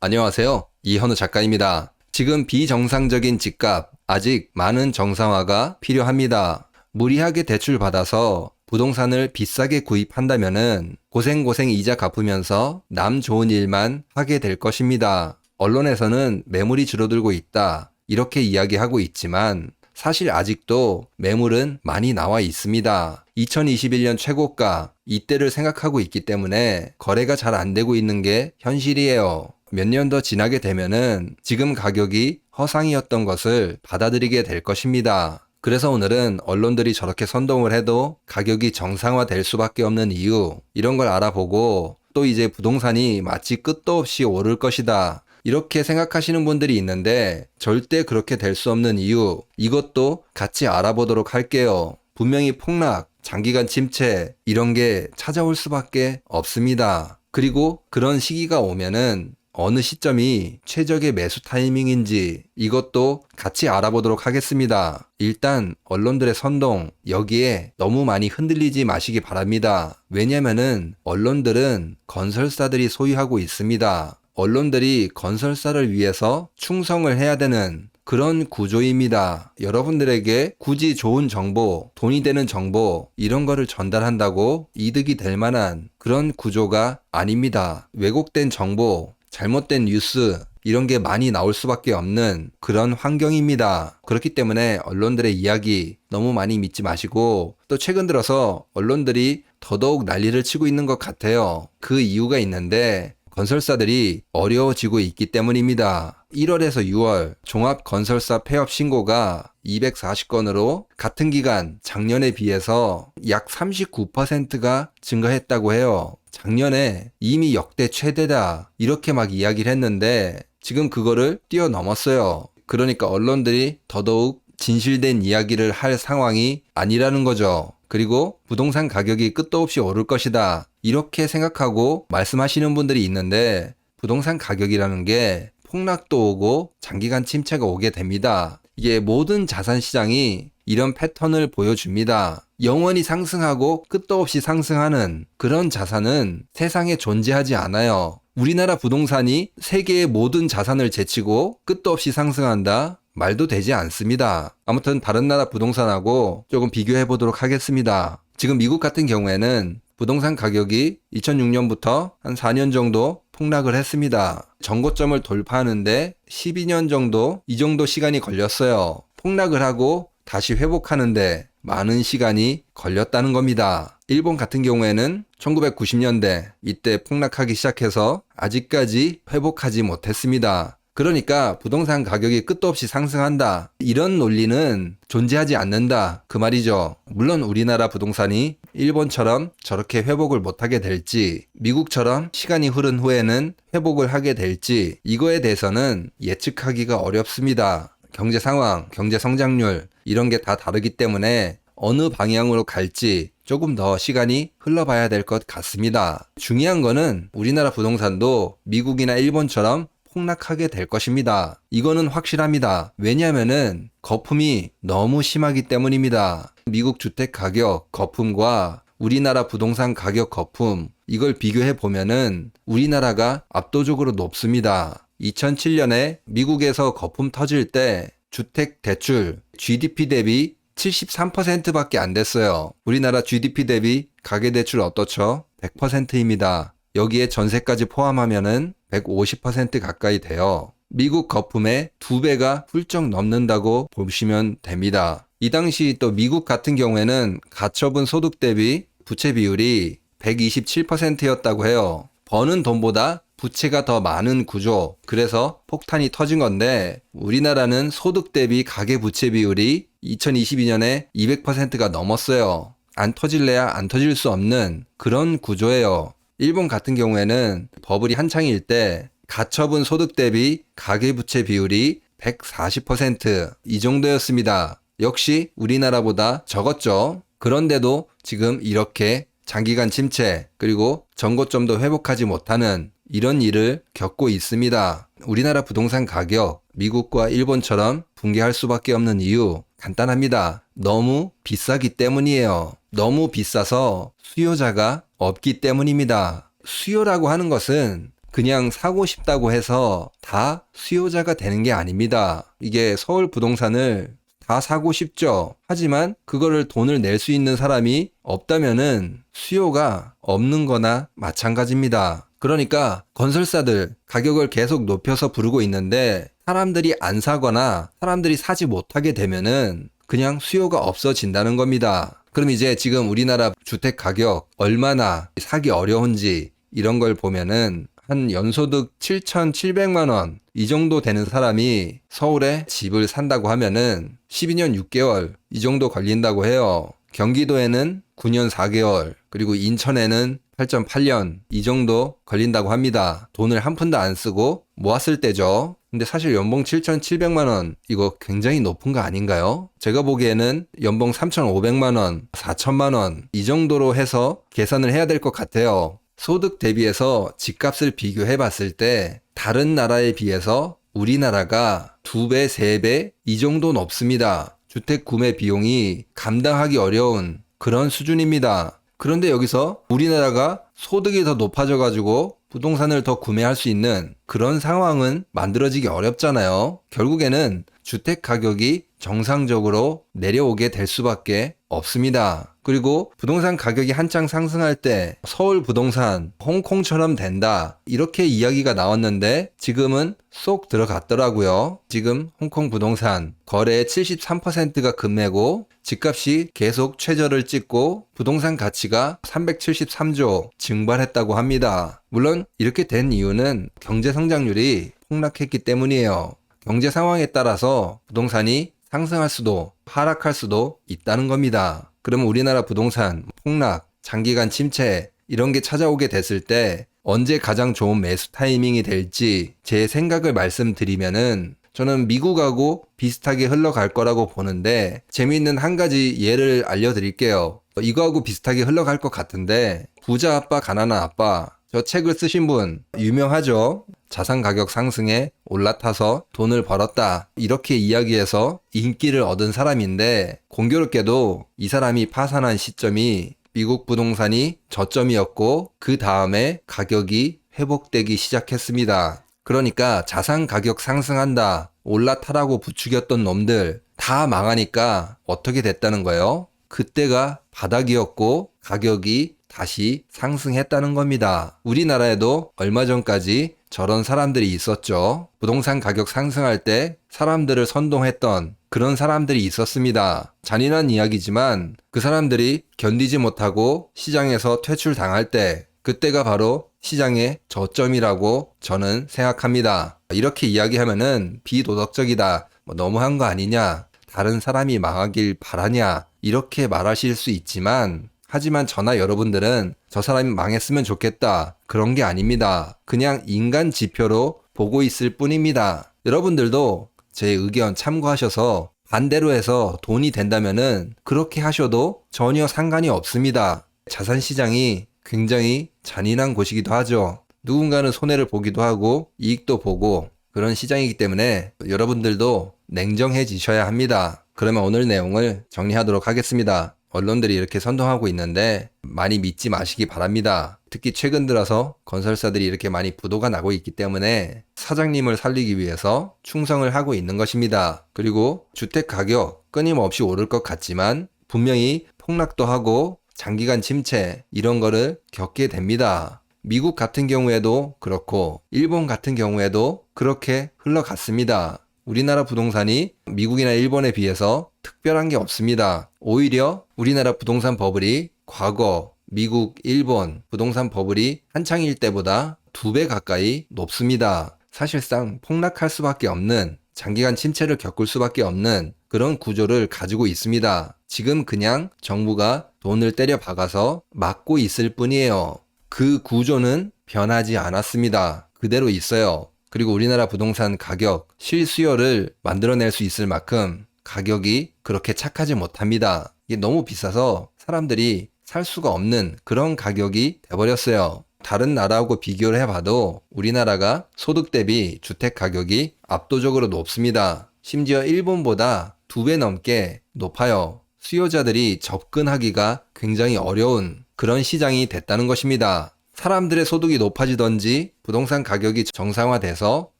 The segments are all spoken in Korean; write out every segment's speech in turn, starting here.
안녕하세요. 이현우 작가입니다. 지금 비정상적인 집값, 아직 많은 정상화가 필요합니다. 무리하게 대출받아서 부동산을 비싸게 구입한다면은 고생고생 이자 갚으면서 남 좋은 일만 하게 될 것입니다. 언론에서는 매물이 줄어들고 있다, 이렇게 이야기하고 있지만 사실 아직도 매물은 많이 나와 있습니다. 2021년 최고가, 이때를 생각하고 있기 때문에 거래가 잘 안 되고 있는 게 현실이에요. 몇 년 더 지나게 되면은 지금 가격이 허상이었던 것을 받아들이게 될 것입니다. 그래서 오늘은 언론들이 저렇게 선동을 해도 가격이 정상화될 수밖에 없는 이유, 이런 걸 알아보고 또 이제 부동산이 마치 끝도 없이 오를 것이다, 이렇게 생각하시는 분들이 있는데 절대 그렇게 될 수 없는 이유, 이것도 같이 알아보도록 할게요. 분명히 폭락, 장기간 침체, 이런 게 찾아올 수밖에 없습니다. 그리고 그런 시기가 오면은 어느 시점이 최적의 매수 타이밍인지 이것도 같이 알아보도록 하겠습니다. 일단 언론들의 선동, 여기에 너무 많이 흔들리지 마시기 바랍니다. 왜냐면은 언론들은 건설사들이 소유하고 있습니다. 언론들이 건설사를 위해서 충성을 해야 되는 그런 구조입니다. 여러분들에게 굳이 좋은 정보, 돈이 되는 정보, 이런 거를 전달한다고 이득이 될 만한 그런 구조가 아닙니다. 왜곡된 정보, 잘못된 뉴스, 이런 게 많이 나올 수밖에 없는 그런 환경입니다. 그렇기 때문에 언론들의 이야기 너무 많이 믿지 마시고, 또 최근 들어서 언론들이 더더욱 난리를 치고 있는 것 같아요. 그 이유가 있는데 건설사들이 어려워지고 있기 때문입니다. 1월에서 6월 종합건설사 폐업 신고가 240건으로 같은 기간 작년에 비해서 약 39%가 증가했다고 해요. 작년에 이미 역대 최대다, 이렇게 막 이야기를 했는데 지금 그거를 뛰어넘었어요. 그러니까 언론들이 더더욱 진실된 이야기를 할 상황이 아니라는 거죠. 그리고 부동산 가격이 끝도 없이 오를 것이다, 이렇게 생각하고 말씀하시는 분들이 있는데 부동산 가격이라는 게 폭락도 오고 장기간 침체가 오게 됩니다. 이게 모든 자산 시장이 이런 패턴을 보여줍니다. 영원히 상승하고 끝도 없이 상승하는 그런 자산은 세상에 존재하지 않아요. 우리나라 부동산이 세계의 모든 자산을 제치고 끝도 없이 상승한다? 말도 되지 않습니다. 아무튼 다른 나라 부동산하고 조금 비교해 보도록 하겠습니다. 지금 미국 같은 경우에는 부동산 가격이 2006년부터 한 4년 정도 폭락을 했습니다. 전고점을 돌파하는데 12년 정도, 이 정도 시간이 걸렸어요. 폭락을 하고 다시 회복하는데 많은 시간이 걸렸다는 겁니다. 일본 같은 경우에는 1990년대 이때 폭락하기 시작해서 아직까지 회복하지 못했습니다. 그러니까 부동산 가격이 끝도 없이 상승한다, 이런 논리는 존재하지 않는다, 그 말이죠. 물론 우리나라 부동산이 일본처럼 저렇게 회복을 못하게 될지, 미국처럼 시간이 흐른 후에는 회복을 하게 될지, 이거에 대해서는 예측하기가 어렵습니다. 경제 상황, 경제 성장률, 이런 게 다 다르기 때문에 어느 방향으로 갈지 조금 더 시간이 흘러봐야 될 것 같습니다. 중요한 거는 우리나라 부동산도 미국이나 일본처럼 폭락하게 될 것입니다. 이거는 확실합니다. 왜냐하면은 거품이 너무 심하기 때문입니다. 미국 주택 가격 거품과 우리나라 부동산 가격 거품, 이걸 비교해 보면은 우리나라가 압도적으로 높습니다. 2007년에 미국에서 거품 터질 때 주택 대출 GDP 대비 73%밖에 안 됐어요. 우리나라 GDP 대비 가계대출 어떻죠? 100%입니다. 여기에 전세까지 포함하면은 150% 가까이 돼요. 미국 거품의 2배가 훌쩍 넘는다고 보시면 됩니다. 이 당시 또 미국 같은 경우에는 가처분 소득 대비 부채 비율이 127%였다고 해요. 버는 돈보다 부채가 더 많은 구조, 그래서 폭탄이 터진 건데 우리나라는 소득 대비 가계 부채 비율이 2022년에 200%가 넘었어요. 안 터질래야 안 터질 수 없는 그런 구조예요. 일본 같은 경우에는 버블이 한창일 때 가처분 소득 대비 가계부채 비율이 140%, 이 정도였습니다. 역시 우리나라보다 적었죠. 그런데도 지금 이렇게 장기간 침체, 그리고 전고점도 회복하지 못하는 이런 일을 겪고 있습니다. 우리나라 부동산 가격 미국과 일본처럼 붕괴할 수밖에 없는 이유 간단합니다. 너무 비싸기 때문이에요. 너무 비싸서 수요자가 없기 때문입니다. 수요라고 하는 것은 그냥 사고 싶다고 해서 다 수요자가 되는 게 아닙니다. 이게 서울 부동산을 다 사고 싶죠. 하지만 그거를 돈을 낼 수 있는 사람이 없다면은 수요가 없는 거나 마찬가지입니다. 그러니까 건설사들 가격을 계속 높여서 부르고 있는데 사람들이 안 사거나 사람들이 사지 못하게 되면은 그냥 수요가 없어진다는 겁니다. 그럼 이제 지금 우리나라 주택 가격 얼마나 사기 어려운지 이런 걸 보면은 한 연소득 7,700만 원 이 정도 되는 사람이 서울에 집을 산다고 하면은 12년 6개월 이 정도 걸린다고 해요. 경기도에는 9년 4개월, 그리고 인천에는 8.8년 이 정도 걸린다고 합니다. 돈을 한 푼도 안 쓰고 모았을 때죠. 근데 사실 연봉 7,700만 원 이거 굉장히 높은 거 아닌가요? 제가 보기에는 연봉 3,500만 원, 4천만 원 이 정도로 해서 계산을 해야 될 것 같아요. 소득 대비해서 집값을 비교해 봤을 때 다른 나라에 비해서 우리나라가 2배, 3배 이 정도 높습니다. 주택 구매 비용이 감당하기 어려운 그런 수준입니다. 그런데 여기서 우리나라가 소득이 더 높아져 가지고 부동산을 더 구매할 수 있는 그런 상황은 만들어지기 어렵잖아요. 결국에는 주택 가격이 정상적으로 내려오게 될 수밖에 없습니다. 그리고 부동산 가격이 한창 상승할 때 서울 부동산 홍콩처럼 된다 이렇게 이야기가 나왔는데 지금은 쏙 들어갔더라고요. 지금 홍콩 부동산 거래의 73%가 급매고 집값이 계속 최저를 찍고 부동산 가치가 373조 증발했다고 합니다. 물론 이렇게 된 이유는 경제 성장률이 폭락했기 때문이에요. 경제 상황에 따라서 부동산이 상승할 수도 하락할 수도 있다는 겁니다. 그러면 우리나라 부동산 폭락, 장기간 침체 이런 게 찾아오게 됐을 때 언제 가장 좋은 매수 타이밍이 될지 제 생각을 말씀드리면은 저는 미국하고 비슷하게 흘러갈 거라고 보는데 재미있는 한 가지 예를 알려드릴게요. 이거하고 비슷하게 흘러갈 것 같은데 부자 아빠 가난한 아빠 저 책을 쓰신 분 유명하죠. 자산 가격 상승에 올라타서 돈을 벌었다 이렇게 이야기해서 인기를 얻은 사람인데 공교롭게도 이 사람이 파산한 시점이 미국 부동산이 저점이었고 그 다음에 가격이 회복되기 시작했습니다. 그러니까 자산 가격 상승한다 올라타라고 부추겼던 놈들 다 망하니까 어떻게 됐다는 거예요? 그때가 바닥이었고 가격이 다시 상승했다는 겁니다. 우리나라에도 얼마 전까지 저런 사람들이 있었죠. 부동산 가격 상승할 때 사람들을 선동했던 그런 사람들이 있었습니다. 잔인한 이야기지만 그 사람들이 견디지 못하고 시장에서 퇴출당할 때 그때가 바로 시장의 저점이라고 저는 생각합니다. 이렇게 이야기하면은 비도덕적이다, 너무한 거 아니냐, 다른 사람이 망하길 바라냐 이렇게 말하실 수 있지만 하지만 저나 여러분들은 저 사람이 망했으면 좋겠다 그런 게 아닙니다. 그냥 인간 지표로 보고 있을 뿐입니다. 여러분들도 제 의견 참고하셔서 반대로 해서 돈이 된다면은 그렇게 하셔도 전혀 상관이 없습니다. 자산시장이 굉장히 잔인한 곳이기도 하죠. 누군가는 손해를 보기도 하고 이익도 보고 그런 시장이기 때문에 여러분들도 냉정해지셔야 합니다. 그러면 오늘 내용을 정리하도록 하겠습니다. 언론들이 이렇게 선동하고 있는데 많이 믿지 마시기 바랍니다. 특히 최근 들어서 건설사들이 이렇게 많이 부도가 나고 있기 때문에 사장님을 살리기 위해서 충성을 하고 있는 것입니다. 그리고 주택 가격 끊임없이 오를 것 같지만 분명히 폭락도 하고 장기간 침체 이런 거를 겪게 됩니다. 미국 같은 경우에도 그렇고 일본 같은 경우에도 그렇게 흘러갔습니다. 우리나라 부동산이 미국이나 일본에 비해서 특별한 게 없습니다. 오히려 우리나라 부동산 버블이 과거 미국, 일본 부동산 버블이 한창일 때보다 2배 가까이 높습니다. 사실상 폭락할 수밖에 없는 장기간 침체를 겪을 수밖에 없는 그런 구조를 가지고 있습니다. 지금 그냥 정부가 돈을 때려 박아서 막고 있을 뿐이에요. 그 구조는 변하지 않았습니다. 그대로 있어요. 그리고 우리나라 부동산 가격, 실수요를 만들어낼 수 있을 만큼 가격이 그렇게 착하지 못합니다. 이게 너무 비싸서 사람들이 살 수가 없는 그런 가격이 돼버렸어요. 다른 나라하고 비교를 해봐도 우리나라가 소득 대비 주택 가격이 압도적으로 높습니다. 심지어 일본보다 2배 넘게 높아요. 수요자들이 접근하기가 굉장히 어려운 그런 시장이 됐다는 것입니다. 사람들의 소득이 높아지던지 부동산 가격이 정상화돼서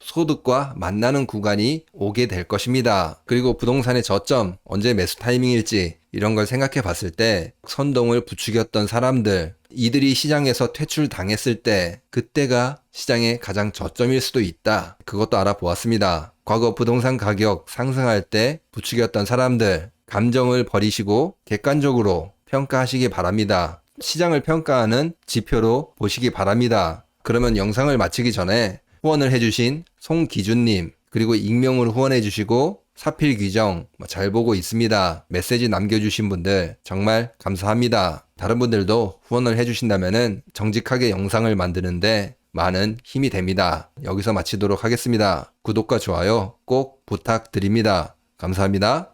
소득과 만나는 구간이 오게 될 것입니다. 그리고 부동산의 저점, 언제 매수 타이밍일지 이런 걸 생각해 봤을 때 선동을 부추겼던 사람들, 이들이 시장에서 퇴출당했을 때 그때가 시장의 가장 저점일 수도 있다. 그것도 알아보았습니다. 과거 부동산 가격 상승할 때 부추겼던 사람들, 감정을 버리시고 객관적으로 평가하시기 바랍니다. 시장을 평가하는 지표로 보시기 바랍니다. 그러면 영상을 마치기 전에 후원을 해주신 송기준님, 그리고 익명으로 후원해주시고 사필규정 잘 보고 있습니다. 메시지 남겨주신 분들 정말 감사합니다. 다른 분들도 후원을 해주신다면 정직하게 영상을 만드는데 많은 힘이 됩니다. 여기서 마치도록 하겠습니다. 구독과 좋아요 꼭 부탁드립니다. 감사합니다.